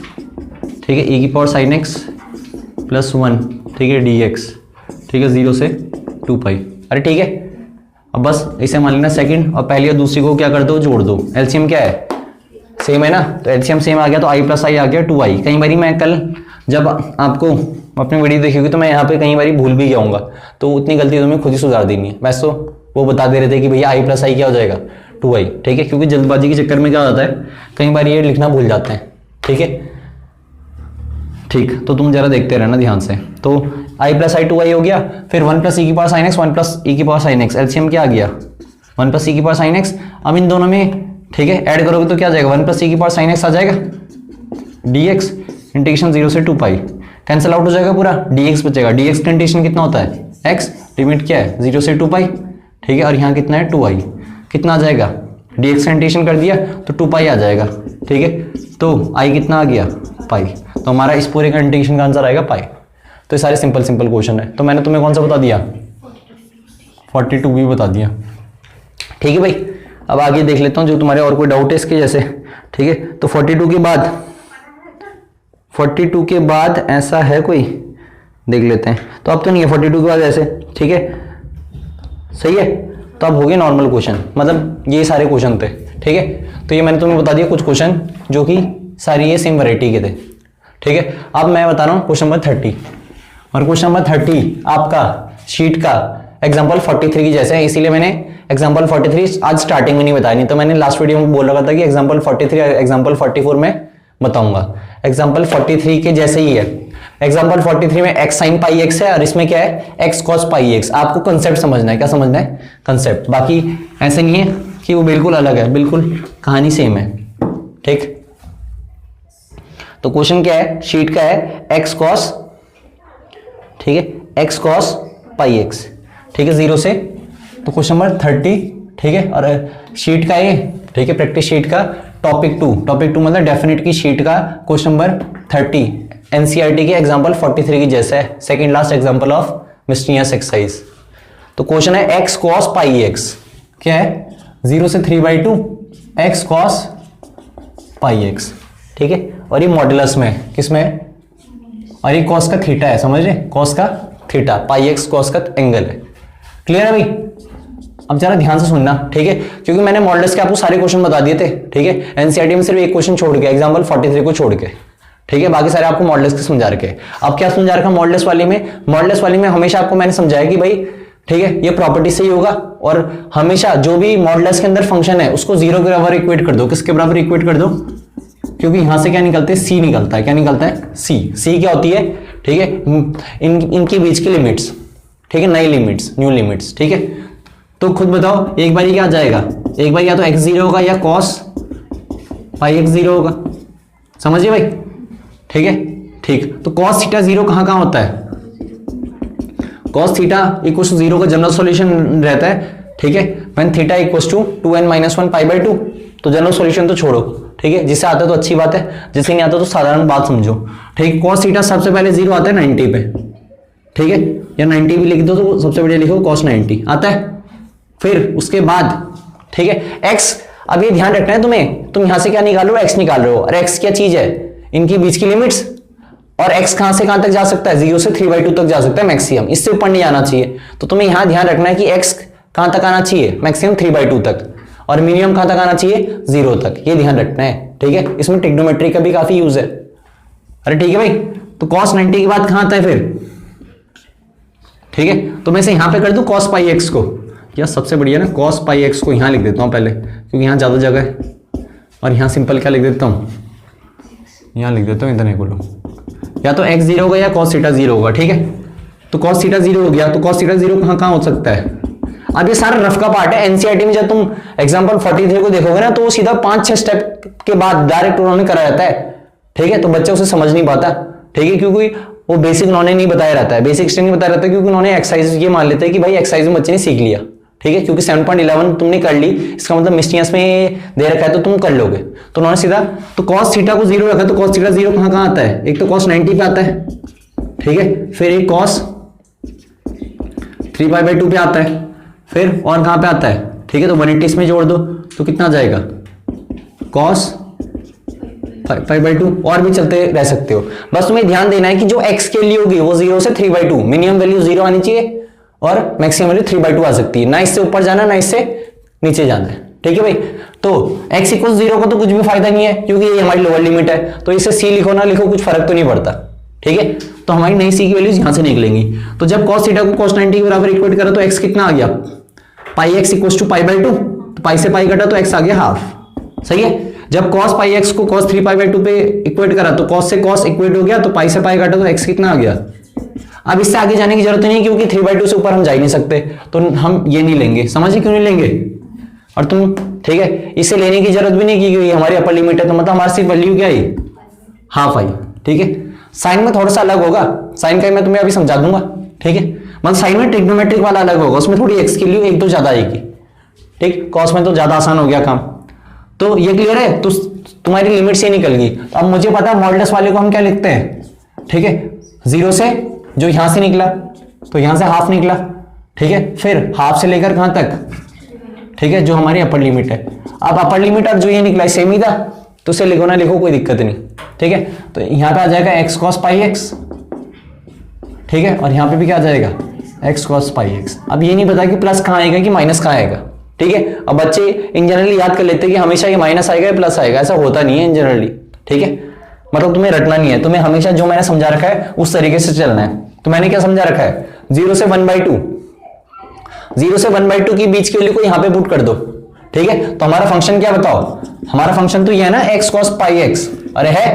ठीक है, e की पावर साइन एक्स प्लस 1, ठीक है, dx, ठीक है, 0 से 2 पाई, अरे ठीक है। अब बस इसे मान लेना सेकंड, और पहली और दूसरी को क्या कर दो, जोड़ दो, एलसीएम क्या है, सेम है ना, तो एलसीएम सेम आ गया, तो i प्लस आई आ गया 2i। कई बारी मैं कल जब आपको अपनी वीडियो देखिएगी तो मैं यहाँ पे कई बारी भूल भी गया हूँगा, तो उतनी गलती तुम्हें खुद ही सुधार देनी है। वैसे तो वो बता दे रहे थे कि भैया i प्लस आई क्या हो जाएगा 2i, ठीक है, क्योंकि जल्दबाजी के चक्कर में क्या होता है, कई बार ये लिखना भूल जाते हैं, ठीक है, ठीक। तो तुम जरा देखते रहना ध्यान से। तो i प्लस आई 2i हो गया, फिर 1 प्लस ई की पावर साइन एक्स, 1 प्लस ई की पावर साइन एक्स, एलसीएम क्या आ गया 1 प्लस ई की पावर साइन एक्स। अब इन दोनों में, ठीक है, ऐड करोगे तो क्या आ जाएगा, 1 प्लस ई की पावर साइन एक्स आ जाएगा, dx इंटीग्रेशन 0 से 2 पाई, कैंसिल आउट हो जाएगा पूरा, dx बचेगा, dx का इंटीग्रेशन कितना होता है, x, लिमिट क्या है 0 से 2 पाई, ठीक है, और यहाँ कितना है 2i, कितना आ जाएगा, dx का इंटीग्रेशन कर दिया तो 2 पाई आ जाएगा, ठीक है। तो i कितना आ गया पाई, तो हमारा इस पूरे का इंटीग्रेशन का आंसर आएगा पाई। तो ये सारे सिंपल क्वेश्चन है। तो मैंने तुम्हें कौन सा बता दिया, 42 भी बता दिया, ठीक है भाई। अब आगे देख लेता हूँ जो तुम्हारे और कोई डाउट है इसके जैसे, ठीक है। तो 42 के बाद ऐसा है कोई, देख लेते हैं। तो अब तो नहीं है 42 के बाद ऐसे, ठीक है, सही है। तो अब हो गए नॉर्मल क्वेश्चन, मतलब ये सारे क्वेश्चन थे, ठीक है। तो ये मैंने तुम्हें बता दिया कुछ क्वेश्चन जो कि सारी ये सेम वैरायटी के थे, ठीक है। अब मैं बता रहा हूँ क्वेश्चन नंबर 30, और क्वेश्चन नंबर 30 आपका शीट का एग्जाम्पल 43 की जैसे है, इसीलिए मैंने एग्जाम्पल 43 आज स्टार्टिंग में नहीं बताया, नहीं तो मैंने लास्ट वीडियो में बोल रखा था कि एग्जाम्पल 43 एग्जाम्पल 44 में बताऊंगा। एग्जाम्पल 43 के जैसे ही है। एग्जाम्पल 43 में x sin पाई x है और इसमें क्या है x cos पाई x। आपको कंसेप्ट समझना है, क्या समझना है, कंसेप्ट। बाकी ऐसे नहीं है कि वो बिल्कुल अलग है, बिल्कुल कहानी सेम है, ठीक। तो क्वेश्चन क्या है, शीट का है x cos, ठीक है, x cos पाई x, ठीक है, 0 से। तो क्वेश्चन नंबर 30, ठीक है, और शीट का ये, ठीक है, प्रैक्टिस शीट का टॉपिक 2 मतलब डेफिनेट की शीट का क्वेश्चन नंबर 30 एनसीईआरटी के एग्जांपल 43 की जैसा है, second last example of miscellaneous exercise. तो क्वेश्चन है x cos पाई x, क्या है, 0 से 3/2 x cos पाई x, ठीक है, और ये मॉडुलस में है, किसमें है, और ये cos का थीटा है, समझ रहे, cos का थीटा, पाई x cos का एंगल है। क्लियर है भाई? अब जरा ध्यान से सुनना, ठीक है, क्योंकि मैंने मॉडुलस के आपको सारे क्वेश्चन बता दिए थे, ठीक है, एनसीईआरटी में सिर्फ एक क्वेश्चन छोड़ के, एग्जांपल 43 को छोड़ के, ठीक है, बाकी सारे आपको मॉडुलस के समझा रखे। अब क्या समझा रखा मॉडुलस वाली में हमेशा आपको मैंने समझाया कि भाई, ठीक है, ये प्रॉपर्टी से ही होगा, और हमेशा जो भी मॉडुलस के अंदर फंक्शन है उसको 0 के बराबर इक्वेट कर दो। किसके बराबर इक्वेट कर दो? क्योंकि यहां से क्या निकलते हैं, सी निकलता है। क्या निकलता है? सी क्या होती है, ठीक है, इनके बीच की लिमिट्स, ठीक है, नई लिमिट्स, न्यू लिमिट्स, ठीक है। तो खुद बताओ, एक बार क्या आ जाएगा, एक बार या तो x0 होगा या cos पाई x0 होगा, समझिए भाई, ठीक है, ठीक। तो cos थीटा 0 कहां कहां होता है, cos थीटा इक्वल टू 0 का जनरल सॉल्यूशन रहता है, ठीक है, when theta equal to 2n-1 पाई/2। तो जनरल सॉल्यूशन तो छोड़ो, ठीक है, जिससे आता है तो अच्छी बात है, जिससे नहीं आता तो साधारण बात समझो, ठीक। cos थीटा सबसे पहले 0 आता है 90 पे, ठीक है, या 90 भी लिख दो तो सबसे बढ़िया लिखो cos 90 आता है। फिर उसके बाद, ठीक है, x, अब ये ध्यान रखना है तुम्हें, तुम यहां से क्या निकाल रहे हो, x निकाल रहे हो, और x क्या चीज है, इनके बीच की लिमिट्स, और x कहां से कहां तक जा सकता है, 0 से 3/2 तक जा सकता है मैक्सिमम, इससे ऊपर नहीं आना चाहिए। तो तुम्हें यहां ध्यान रखना है कि x कहां तक आना चाहिए, मैक्सिमम 3/2 तक, और मिनिमम कहां तक आना चाहिए, 0 तक, ये ध्यान रखना है, ठीक है। इसमें ट्रिग्नोमेट्री का भी काफी यूज है। अरे ठीक है भाई, तो cos 90 के बाद कहां आता है फिर, ठीक है, तो मैं इसे यहां पे कर दूं cos पाई x को, या सबसे बढ़िया ना cos पाई x को यहां लिख देता हूं पहले, क्योंकि यहां ज्यादा जगह है, और यहां सिंपल क्या लिख देता हूं, यहां लिख देता हूं, इधर नहीं बोलो, या तो x0 होगा या cos थीटा 0 होगा, ठीक है। तो cos थीटा 0 हो गया, तो cos थीटा 0 कहां कहां हो सकता है। अब ये सारा रफ का पार्ट है, एनसीईआरटी में जब तुम एग्जांपल 43 को देखोगे ना, तो वो सीधा 5-6 स्टेप के बाद डायरेक्ट उन्होंने करा जाता है, ठीक है, तो बच्चा उसे समझ नहीं पाता, ठीक है, क्योंकि वो बेसिक उन्होंने नहीं बताया रहता है, बेसिक स्टेप नहीं बताया रहता है, क्योंकि उन्होंने एक्सरसाइज ये मान लेते हैं कि भाई एक्सरसाइज में बच्चे ने सीख लिया, ठीक है, क्योंकि 7.11 तुमने कर ली, इसका मतलब मिस्टीनियस में दे रखा है तो तुम कर लोगे। तो उन्होंने सीधा, तो cos थीटा को 0 रखा, तो cos थीटा 0 कहां कहां आता है, एक तो cos 90 पे आता है, ठीक है, फिर एक cos 3π/2 पे आता है, फिर और कहां पे आता है, ठीक है, तो 180 इसमें जोड़ दो तो कितना आ जाएगा, cos 5/2, और भी चलते रह सकते हो। बस तुम्हें ध्यान देना है कि जो x के लिए होगी वो 0 से 3/2, मिनिमम वैल्यू 0 आनी चाहिए और मैक्सिमम वैल्यू 3/2 आ सकती है, ना इससे ऊपर जाना ना इससे नीचे जाना है, ठीक है भाई। तो x = 0 का तो कुछ भी फायदा नहीं है, क्योंकि ये हमारी लोअर लिमिट है, तो इसे c लिखो ना लिखो कुछ फर्क तो नहीं पड़ता, ठीक है। तो हमारी नई c की वैल्यूज यहां से निकलेंगी। तो जब cos थीटा को cos 90 के बराबर इक्वेट करा तो x कितना आ गया, पाई x = π/2, तो पाई से पाई कटा तो x आ गया हाफ, सही है। जब cos पाई x को cos 3π/2 पे इक्वेट करा तो cos से cos इक्वेट हो गया, तो पाई से पाई कटा तो x कितना आ गया। अब इससे आगे जाने की जरूरत नहीं, क्योंकि 3/2 से ऊपर हम जा ही नहीं सकते, तो हम ये नहीं लेंगे, समझिए क्यों नहीं लेंगे। और तुम, ठीक है, इसे लेने की जरूरत भी नहीं की, क्योंकि हमारी अपर लिमिट है, तो मतलब हमारी सिर्फ वैल्यू क्या है, हाफ आई, ठीक है। साइन में थोड़ा सा अलग होगा, साइन का मैं तुम्हें अभी समझा दूंगा, ठीक है, मतलब साइन में ट्रिग्नोमेट्रिक वाला अलग होगा, उसमें थोड़ी x की वैल्यू 1 तो ज्यादा आएगी, ठीक। cos में तो ज्यादा आसान हो गया काम, तो ये क्लियर है, तो तुम्हारी लिमिट से निकल गई। अब मुझे पता है मॉडुलस वाले को हम क्या लिखते हैं, ठीक है, 0 से जो यहां से निकला तो यहां से हाफ निकला, ठीक है, फिर हाफ से लेकर कहां तक, ठीक है, जो हमारी अपर लिमिट है। अब अपर लिमिट और जो ये निकला सेम ही था, तो उसे लिखो ना लिखो कोई दिक्कत नहीं, ठीक है। तो यहां पे आ जाएगा x cos पाई x, ठीक है, और यहां पे भी क्या आ जाएगा x cos पाई x। अब ये नहीं पता कि प्लस कहां आएगा कि माइनस कहां आएगा, ठीक है। अब बच्चे इन जनरली याद कर लेते हैं कि हमेशा ये माइनस आएगा या प्लस आएगा, ऐसा होता नहीं है इन जनरली, ठीक है, मतलब तुम्हें रटना नहीं है, तुम्हें हमेशा जो मैंने समझा रखा है उस तरीके से चलना है। तो मैंने क्या समझा रखा है, 0 से 1/2, 0 से 1/2 की बीच के लिए को यहां पे पुट कर दो, ठीक है। तो हमारा फंक्शन क्या बताओ, हमारा फंक्शन तो ये है ना x cos पाई x, अरे है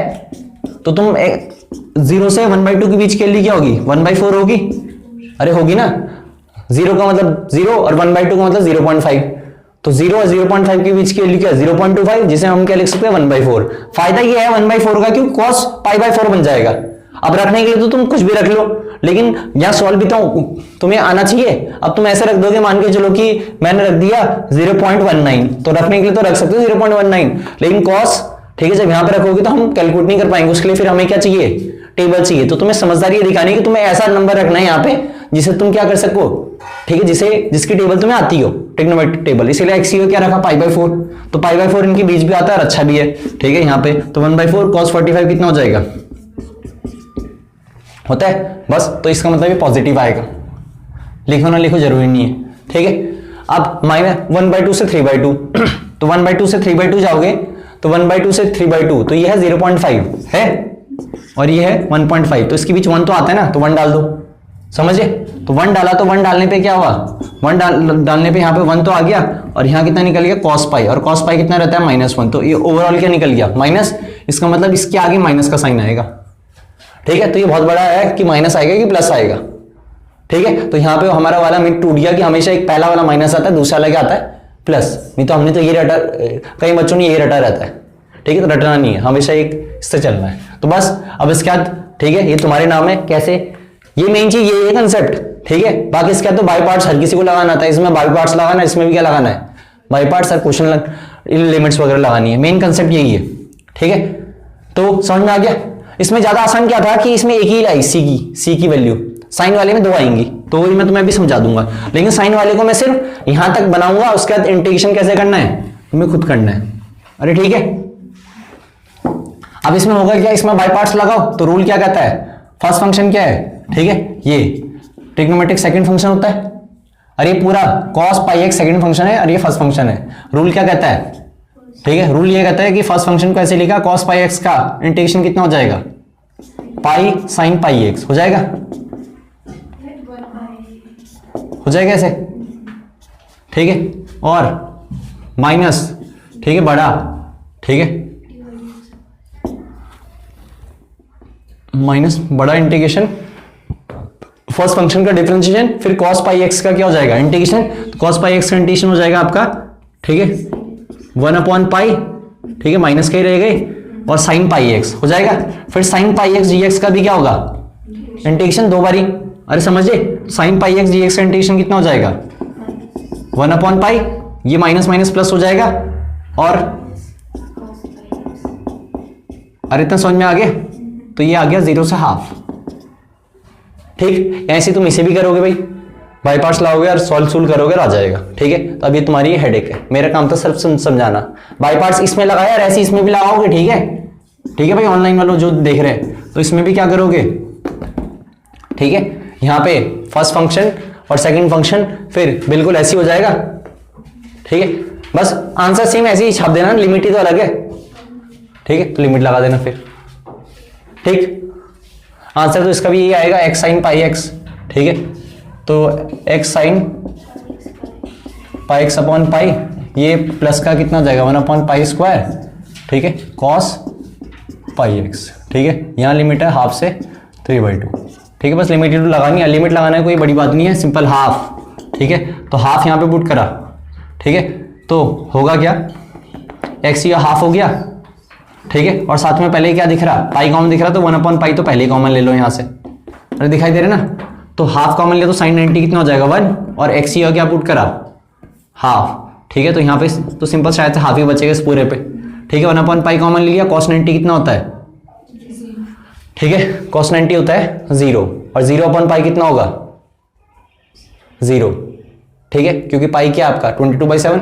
तो तुम 0 से 1/2 के बीच के लिए क्या होगी, 1/4 होगी। अरे होगी ना, 0 का मतलब 0 और 1/2 का मतलब 0.5, तो 0 और 0.5 के बीच के लिए क्या 0.25, जिसे हम क्या लिख सकते हैं 1/4। फायदा ये है 1/4 का, क्यों cos π/4 बन जाएगा। अब रखने के लिए तो तुम कुछ भी रख लो, लेकिन यहां सॉल्व भी तो तुम्हें आना चाहिए। अब तुम ऐसे रख दोगे, मान के चलो कि मैंने रख दिया 0.19, तो रखने के लिए तो रख सकते हो 0.19, लेकिन cos, ठीक है, जब यहां पे रखोगे तो हम कैलकुलेट नहीं कर पाएंगे, उसके लिए फिर हमें क्या चाहिए, टेबल चाहिए। तो तुम्हें समझदारी दिखानी कि तुम्हें ऐसा नंबर रखना है यहाँ पे जिसे तुम क्या कर सको, ठीक है, जिसकी टेबल तुम्हें आती हो, ट्रिग्नोमेट्रिक टेबल। इसीलिए एक्स क्या रखा, π/4, तो π/4 इनके बीच भी आता है और अच्छा भी है, ठीक है। यहाँ पे तो 1/4 cos 45 कितना हो जाएगा, होता है बस। तो इसका मतलब ये पॉजिटिव आएगा, लिखो ना लिखो जरूरी नहीं है, ठीक है। अब -1/2 से 3/2 तो 1/2 से 3/2 जाओगे तो 1/2 से 3/2 तो ये है 0.5 है और ये है 1.5, तो इसके बीच 1 तो आता है ना, तो 1 डाल दो, समझे। तो 1 डाला, तो 1 डालने पे क्या हुआ, 1 डालने पे यहाँ पे 1 तो आ गया, और यहाँ कितना निकल गया cos π, और cos π कितना रहता है -1, तो ये ओवरऑल क्या निकल गया माइनस। इसका मतलब इसके आगे माइनस का साइन आएगा, ठीक है। तो ये बहुत बड़ा है कि माइनस आएगा कि प्लस आएगा, ठीक है। तो यहाँ पे हमारा वाला मिट टूट गया कि हमेशा एक पहला वाला माइनस आता है, दूसरा वाला क्या आता है प्लस। नहीं तो हमने तो ये रटा, कई बच्चों ने ये रटा रहता है, ठीक है। तो रटना नहीं है, हमेशा एक इससे चलना है। तो बस अब इसके बाद, ठीक है, ये तुम्हारे नाम है कैसे, ये मेन चीज ये है कंसेप्ट, ठीक है। बाकी इसके बाद तो बाई पार्ट्स हर किसी को लगाना आता है, इसमें बाई पार्ट्स लगाना है, इसमें भी क्या लगाना है बाई पार्ट्स, और क्वेश्चन लिमिट्स वगैरह लगानी है। मेन कंसेप्ट यही है, ठीक है। तो समझ में आ गया। इसमें ज्यादा आसान क्या था कि इसमें एक ही लाई सी की वैल्यू, साइन वाले में 2 आएंगी, तो वही मैं तुम्हें अभी समझा दूंगा। लेकिन साइन वाले को मैं सिर्फ यहां तक बनाऊंगा, उसके बाद इंटीग्रेशन कैसे करना है तुम्हें खुद करना है। अरे ठीक है। अब इसमें होगा क्या, इसमें बाई पार्ट्स लगाओ, तो रूल क्या कहता है, फर्स्ट फंक्शन क्या है, ठीक है, ये ट्रिग्नोमेट्रिक सेकंड फंक्शन होता है, और ये पूरा cos πx सेकंड फंक्शन है और ये फर्स्ट फंक्शन है। रूल क्या कहता है, ठीक है, रूल ये कहता है कि फर्स्ट फंक्शन को ऐसे लिखा, cos πx का इंटीग्रेशन कितना हो जाएगा, पाई sin πx हो जाएगा, हो जाएगा ऐसे, ठीक है, और माइनस, ठीक है, बड़ा, ठीक है, माइनस बड़ा इंटीग्रेशन फर्स्ट फंक्शन का डिफरेंशिएशन, फिर cos πx का क्या हो जाएगा इंटीग्रेशन, तो cos πx का इंटीग्रेशन हो जाएगा आपका, ठीक है, 1/π, ठीक है, माइनस का ही रहेगा, और sin πx हो जाएगा। फिर sin πx dx का भी क्या होगा इंटीग्रेशन 2 बारी, अरे समझिए, sin πx dx का इंटीग्रेशन कितना हो जाएगा 1/π, ये माइनस माइनस प्लस हो जाएगा, और अरे इतना समझ में आ गया, तो ये आ गया 0 से हाफ, ठीक। ऐसे तुम इसे भी करोगे भाई, बाई पार्ट्स लाओगे और सॉल्व करोगे और आ जाएगा, ठीक है। तो अभी तुम्हारी हेडेक है, मेरा काम था सिर्फ समझाना। बाई पार्ट्स इसमें लगाया और ऐसे इसमें भी लगाओगे, ठीक है, ठीक है भाई, ऑनलाइन वालों जो देख रहे हैं, तो इसमें भी क्या करोगे, ठीक है, यहाँ पे फर्स्ट फंक्शन और सेकंड फंक्शन फिर बिल्कुल ऐसे हो जाएगा, ठीक है। बस आंसर सेम ऐसे ही छाप देना, लिमिट ही तो अलग है, ठीक है, तो लिमिट लगा देना फिर, ठीक। आंसर तो इसका भी यही आएगा, x sin πx, ठीक है, तो x sin πx upon pi, ये प्लस का कितना हो जाएगा 1/π², ठीक है, cos πx, ठीक है। यहाँ लिमिट है हाफ से 3/2, ठीक है, बस लिमिट ही तो लगानी है, लिमिट लगाना है कोई बड़ी बात नहीं है, सिंपल हाफ, ठीक है। तो हाफ यहाँ पे पुट करा, ठीक है, तो होगा क्या, x या हाफ हो गया, ठीक है, और साथ में पहले क्या दिख रहा, पाई कॉमन दिख रहा, तो 1/π तो पहले कॉमन ले लो यहाँ से, अरे दिखाई दे रहे ना, तो हाफ कॉमन ले तो sin 90 कितना हो जाएगा 1, और x या क्या पुट करा हाफ, ठीक है। तो यहाँ पे तो सिंपल शायद से हाफ ही बचेगा इस पूरे पे, ठीक है। 1/π कॉमन ले लिया, cos 90 कितना होता है, ठीक है, cos 90 होता है 0, और 0/π कितना होगा 0, ठीक है, क्योंकि पाई क्या आपका 22/7,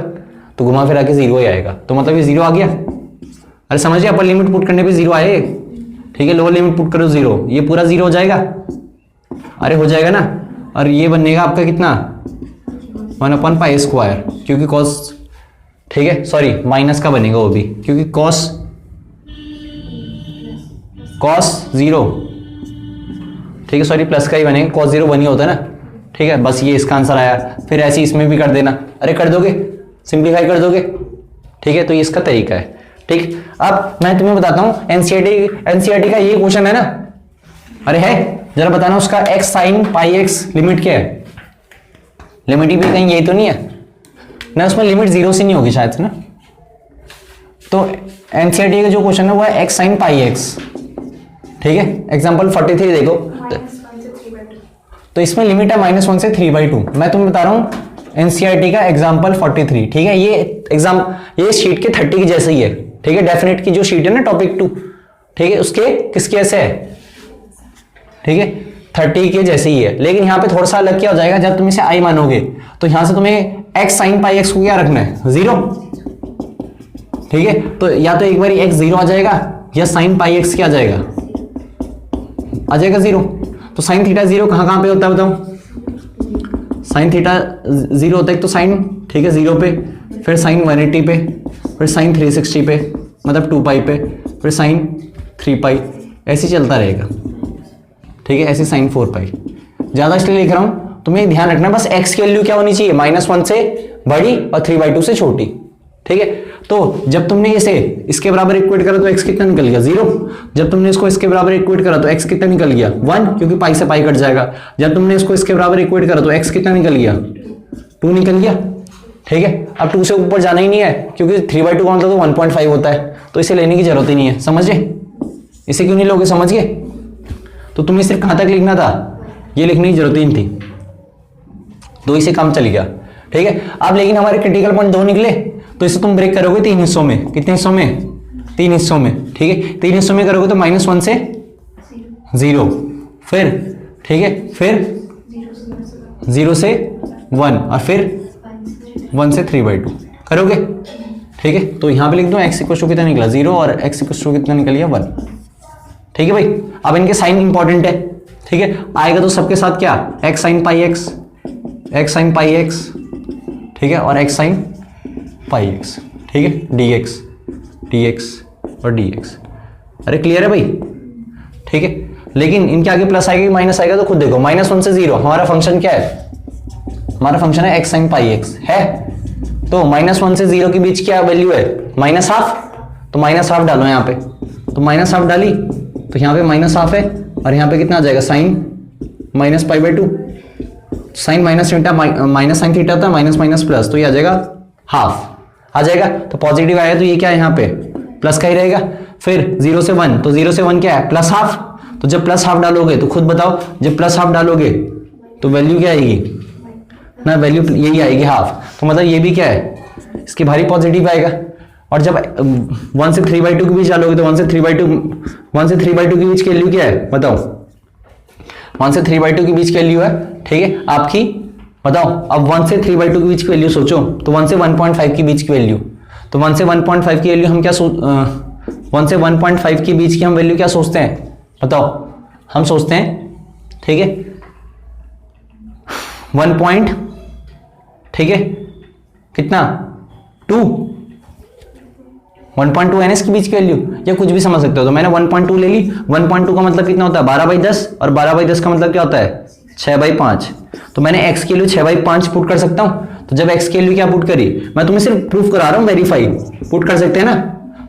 तो घुमा फिरा के 0 ही आएगा, तो मतलब ये 0 आ गया। अरे समझिए, अपर लिमिट पुट करने पे 0 आए, ठीक है, लोअर लिमिट पुट करो 0, ये पूरा 0 हो जाएगा, अरे हो जाएगा ना, और ये बनेगा आपका कितना 1/π², क्योंकि cos, ठीक है, सॉरी माइनस का बनेगा वो भी, क्योंकि cos 0, ठीक है, सॉरी प्लस का ही बनेगा, cos 0 बनी होता है ना, ठीक है। बस ये इसका आंसर आया, फिर ऐसे इसमें भी कर देना, अरे कर दोगे, सिंप्लीफाई कर दोगे, ठीक है। तो ये इसका तरीका है, ठीक, अब मैं तुम्हें बताता हूं एनसीईआरटी का ये क्वेश्चन है ना, अरे है, जरा बताना उसका x sine pi x limit क्या है, लिमिट ही भी कहीं यही तो नहीं है ना, उसमें लिमिट 0 से नहीं होगी शायद से ना। तो एनसीईआरटी का जो क्वेश्चन है वो है एक्स साइन पाई एक्स, ठीक है। एग्जांपल 43 देखो, तो इसमें लिमिट है -1 से 3/2। मैं तुम्हें बता रहा हूं एनसीईआरटी का एग्जांपल 43, ठीक है। ये शीट के 30 की जैसे ही है, ठीक है। डेफिनेट की जो शीट है ना टॉपिक 2, ठीक है, उसके किसके ऐसे है, ठीक है, 30 के जैसे ही है। लेकिन यहां पे थोड़ा सा अलग क्या हो जाएगा, जब तुम इसे आई मानोगे तो यहां से तुम्हें एक्स साइन पाई एक्स को क्या रखना है, 0, ठीक है। तो या तो एक बार एक्स 0 आ जाएगा या साइन पाई एक्स क्या आ जाएगा, आ जाएगा 0। तो साइन थीटा 0 कहां पे होता है बताओ, साइन थीटा 0 होता है तो साइन, ठीक है, 0 पे, फिर साइन 180 पे, फिर साइन 360 पे, मतलब 2 पाई पे, फिर साइन 3 पाई, ऐसे चलता रहेगा, ठीक है, ऐसे साइन 4 पाई। ज्यादा इसलिए लिख रहा हूं, तुम्हें ध्यान रखना बस एक्स की वैल्यू क्या होनी चाहिए, -1 से बड़ी और 3/2 से छोटी, ठीक है। तो जब तुमने इसे इसके बराबर इक्वेट करा तो x कितना निकल गया, 0। जब तुमने इसको इसके बराबर इक्वेट करा तो x कितना निकल गया, 1, क्योंकि पाई से पाई कट जाएगा। जब तुमने इसको इसके बराबर इक्वेट करा तो x कितना निकल गया, 2 निकल गया, ठीक है। अब 2 से ऊपर जाना ही नहीं है, क्योंकि 3/2 का मतलब तो 1.5 होता है, तो इसे लेने की जरूरत ही नहीं है, समझ गए। इसे क्यों नहीं लोगे, समझ गए। तो तुम्हें सिर्फ कहां तक लिखना था, ये लिखने की जरूरत ही नहीं थी, 2 से कम चल गया, ठीक है। अब लेकिन हमारे क्रिटिकल पॉइंट 2 निकले, तो इसे तुम ब्रेक करोगे 3 हिस्सों में, कितने हिस्सों में, 3 हिस्सों में, ठीक है। 3 हिस्सों में करोगे तो -1 से 0, फिर, ठीक है, फिर 0 से 1 और फिर 1 से 3/2 करोगे, ठीक है। तो यहां पे लिख दो x इक्वल टू कितना निकला, 0, और x इक्वल टू कितना निकल गया, 1, ठीक है भाई। अब इनके साइन इंपॉर्टेंट है, ठीक है। आएगा तो सबके साथ क्या, x sine pi x, x sine pi x, ठीक है, और x साइन पाई x, ठीक है, dx और dx। अरे क्लियर है भाई, ठीक है। लेकिन इनके आगे प्लस आएगा कि माइनस आएगा, तो खुद देखो, -1 से 0 हमारा फंक्शन क्या है, हमारा फंक्शन है x साइन पाई x है। तो -1 से 0 के बीच क्या वैल्यू है, -½ तो -½ डालो यहाँ पे, तो -½ डाली तो यहाँ पे -½ है, और यहाँ पे कितना आ जाएगा, sine -π/2, sine minus theta minus sine theta था, माइनस माइनस प्लस, तो ये आ जाएगा हाफ आ जाएगा। तो पॉजिटिव आया तो ये क्या है, यहाँ पे प्लस का ही रहेगा। फिर 0 से 1, तो 0 से 1 क्या है, +½ तो जब +½ डालोगे तो खुद बताओ, जब +½ डालोगे तो वैल्यू क्या आएगी ना, वैल्यू यही आएगी हाफ। तो मतलब ये भी क्या है, इसकी भारी पॉजिटिव आएगा। और जब 1 से 3/2 के बीच डालोगे तो 1 से 3/2 के बीच की वैल्यू क्या है बताओ, 1 से 3/2 के बीच की वैल्यू है, ठीक है आपकी, बताओ। अब 1 से 3/2 के बीच की वैल्यू सोचो, तो 1 से 1.5 के बीच की वैल्यू, तो 1 से 1.5 की वैल्यू हम क्या 1 से 1.5 के बीच की हम वैल्यू क्या सोचते हैं बताओ, हम सोचते हैं, ठीक है 1 पॉइंट, ठीक है कितना 2, 1.2 है ना इसके बीच की वैल्यू, या कुछ भी समझ सकते हो। तो मैंने 1.2 ले ली, 1.2 का मतलब कितना होता है 12/10, और 12/10 का मतलब क्या होता है 6/5। तो मैंने x की वैल्यू 6/5 पुट कर सकता हूं। तो जब x की वैल्यू क्या पुट करी, मैं तुम्हें सिर्फ प्रूफ करा रहा हूं, वेरीफाई पुट कर सकते हैं ना।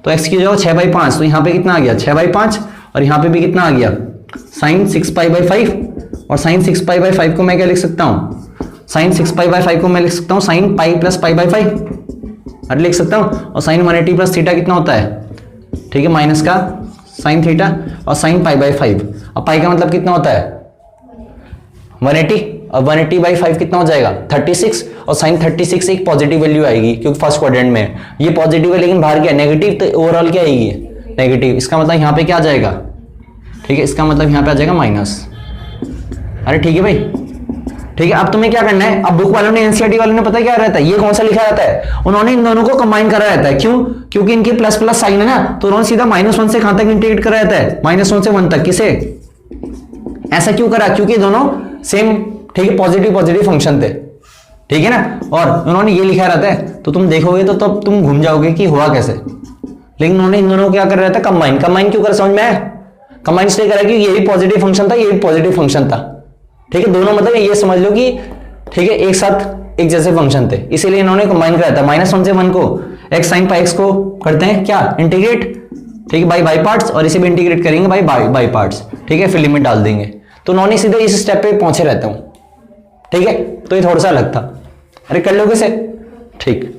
तो x की जगह 6/5, तो यहाँ पे कितना आ गया 6/5, और यहाँ पे भी कितना आ गया साइन 6π/5, और साइन 6π/5 को मैं क्या लिख सकता हूँ, साइन 6π/5 को मैं लिख सकता हूँ साइन पाई प्लस π/5, अरे लिख सकता हूँ। और साइन 180 प्लस थीटा कितना होता है, ठीक है माइनस का साइन थीटा, और साइन π/5, अब पाई का मतलब कितना होता है 180, और 180/5 कितना हो जाएगा 36, और साइन 36 एक पॉजिटिव वैल्यू आएगी क्योंकि फर्स्ट क्वाड्रेंट में है। ये पॉजिटिव है लेकिन बाहर क्या नेगेटिव, तो ओवरऑल क्या आएगी नेगेटिव। इसका मतलब यहाँ पे क्या आ जाएगा, ठीक है इसका मतलब यहाँ पे आ जाएगा माइनस। अरे ठीक है भाई, ठीक है। अब तुम्हें क्या करना है, अब बुक वालों ने एनसीईआरटी वालों ने पता क्या रहता है, ये कौन सा लिखा रहता है, उन्होंने इन दोनों को कंबाइन करा रहता है। क्यों, क्योंकि इनके प्लस प्लस साइन है ना, तो उन्होंने सीधा -1 से कहां तक इंटीग्रेट करा रहता है, -1 से 1 तक। किसे ऐसा क्यों करा, क्योंकि दोनों सेम, ठीक है पॉजिटिव पॉजिटिव फंक्शन थे, ठीक है ना। और उन्होंने ये लिखा रहता है, तो तुम देखोगे तो तब तुम घूम जाओगे कि हुआ कैसे। लेकिन उन्होंने इन दोनों को क्या कर रहा था, कंबाइन। कंबाइन क्यों कर, समझ में आया, कंबाइन इसलिए करा कि ये भी पॉजिटिव फंक्शन था, ये भी पॉजिटिव फंक्शन था, ठीक है दोनों, मतलब ये समझ लो कि ठीक है एक साथ एक जैसे फंक्शन थे, इसीलिए इन्होंने कंबाइन कराया था। -1 से 1 को एक्स साइन पाई एक्स को करते हैं क्या, इंटीग्रेट, ठीक है, बाई पार्ट्स, और इसे भी इंटीग्रेट करेंगे बाई पार्ट्स, ठीक है, फिर लिमिट डाल देंगे। तो नॉनी सीधे इस स्टेप पे पहुंचे रहता हूं, ठीक है, तो ये थोड़ा सा अलग था। अरे कर लोगे इसे, ठीक।